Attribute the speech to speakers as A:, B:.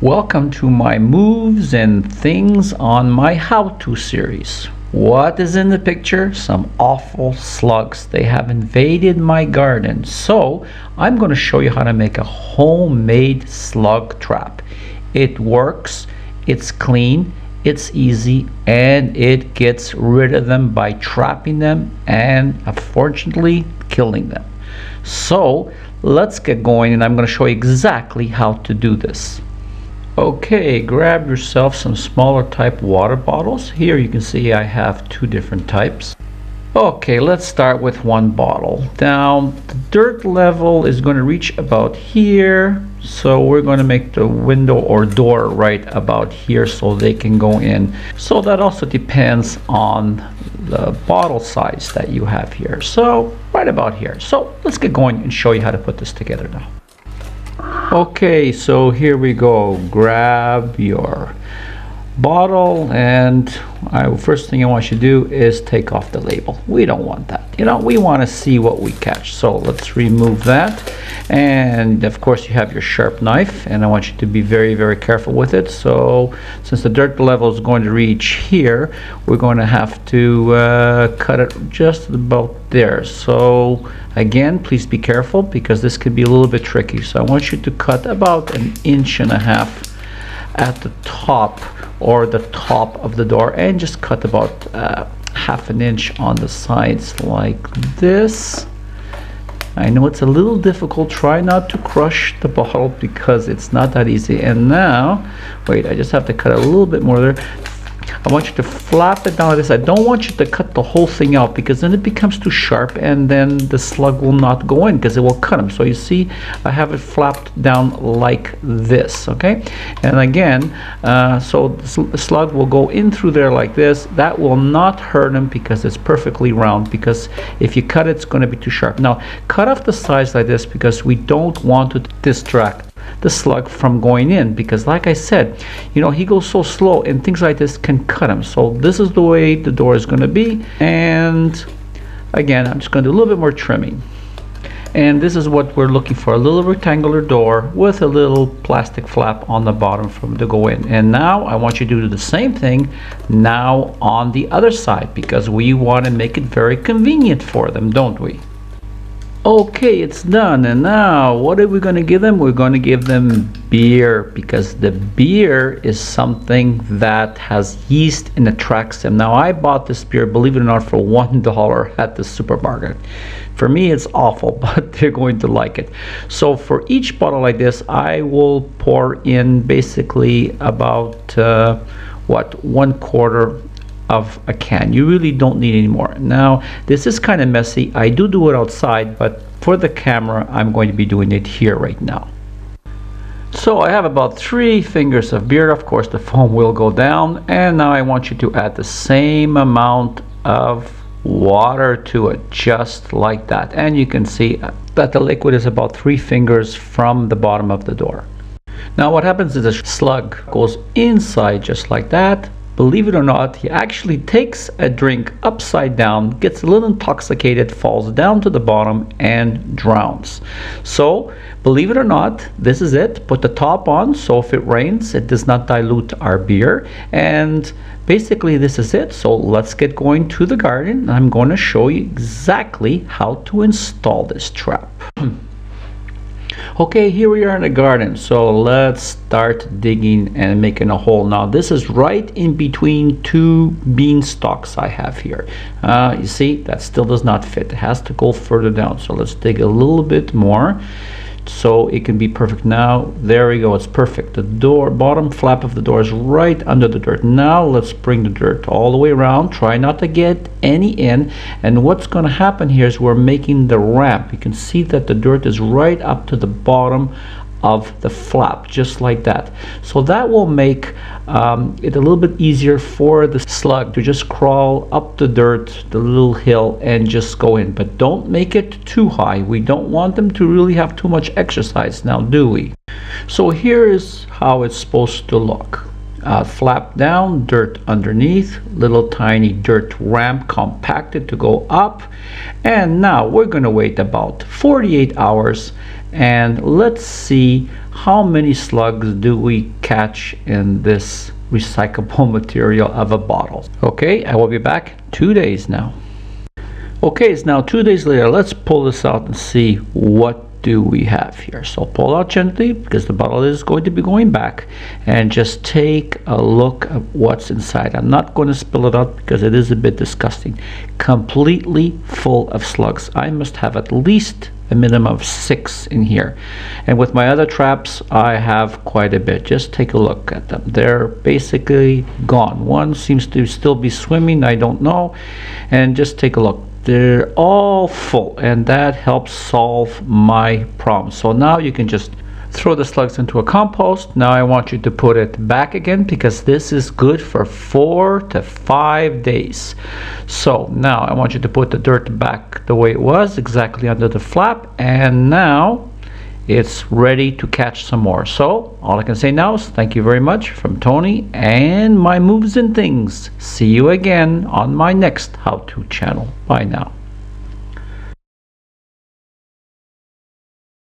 A: Welcome to my moves and things on my how-to series. What is in the picture? Some awful slugs. They have invaded my garden. So I'm going to show you how to make a homemade slug trap. It works, it's clean, it's easy, and it gets rid of them by trapping them and unfortunately killing them. So let's get going, and I'm going to show you exactly how to do this. Okay, grab yourself some smaller type water bottles. Here you can see I have two different types. Okay, let's start with one bottle. Now the dirt level is going to reach about here, so we're going to make the window or door right about here so they can go in. So that also depends on the bottle size that you have here, so right about here. So let's get going and show you how to put this together now. Okay, so here we go. Grab your bottle, and first thing I want you to do is take off the label. We don't want that. We want to see what we catch. So let's remove that. And of course you have your sharp knife, and I want you to be very, very careful with it. So since the dirt level is going to reach here, we're going to have to cut it just about there. So again, please be careful because this could be a little bit tricky. So I want you to cut about 1.5 inches at the top or the top of the door, and just cut about 1/2 inch on the sides like this. I know it's a little difficult. Try not to crush the bottle because it's not that easy. And now, wait, I just have to cut a little bit more there. I want you to flap it down like this. I don't want you to cut the whole thing out because then it becomes too sharp and then the slug will not go in because it will cut them. So you see, I have it flapped down like this, okay? And again, so the slug will go in through there like this. That will not hurt them because it's perfectly round, because if you cut it, it's going to be too sharp. Now, cut off the sides like this because we don't want to distract the slug from going in, because like I said, he goes so slow and things like this can cut him. So this is the way the door is going to be, and again I'm just going to do a little bit more trimming, and this is what we're looking for, a little rectangular door with a little plastic flap on the bottom for them to go in. And now I want you to do the same thing now on the other side, because we want to make it very convenient for them, don't we? Okay, it's done. And now what are we going to give them? We're going to give them beer, because the beer is something that has yeast and attracts them. Now I bought this beer, believe it or not, for $1 at the supermarket. For me it's awful, but they're going to like it. So for each bottle like this, I will pour in basically about 1/4 of a can. You really don't need any more. Now this is kind of messy. I do it outside, but for the camera I'm going to be doing it here right now. So I have about 3 fingers of beer. Of course the foam will go down, and now I want you to add the same amount of water to it, just like that. And you can see that the liquid is about 3 fingers from the bottom of the door. Now what happens is the slug goes inside just like that. Believe it or not, he actually takes a drink upside down, gets a little intoxicated, falls down to the bottom, and drowns. So, believe it or not, this is it. Put the top on, so if it rains, it does not dilute our beer. And basically, this is it. So let's get going to the garden. I'm going to show you exactly how to install this trap. Okay, here we are in the garden, so let's start digging and making a hole. Now this is right in between 2 bean stalks I have here. You see, that still does not fit. It has to go further down. So let's dig a little bit more so it can be perfect. Now there we go, it's perfect. The door, bottom flap of the door is right under the dirt. Now let's bring the dirt all the way around. Try not to get any in. And what's going to happen here is we're making the ramp. You can see that the dirt is right up to the bottom of the flap, just like that. So that will make it a little bit easier for the slug to just crawl up the dirt, the little hill, and just go in. But don't make it too high. We don't want them to really have too much exercise now, do we? So here is how it's supposed to look. Flap down, dirt underneath, little tiny dirt ramp compacted to go up. And now we're going to wait about 48 hours and let's see how many slugs do we catch in this recyclable material of a bottle. Okay, I will be back 2 days now. Okay, it's now 2 days later. Let's pull this out and see what do we have here. So pull out gently because the bottle is going to be going back, and just take a look at what's inside. I'm not going to spill it out because it is a bit disgusting. Completely full of slugs. I must have at least a minimum of 6 in here, and with my other traps I have quite a bit. Just take a look at them. They're basically gone. One seems to still be swimming, I don't know, and just take a look. They're all full, and that helps solve my problem. So now you can just throw the slugs into a compost. Now I want you to put it back again because this is good for 4 to 5 days. So now I want you to put the dirt back the way it was, exactly under the flap, and now it's ready to catch some more. So all I can say now is thank you very much from Tony and my moves and things. See you again on my next how-to channel. Bye now.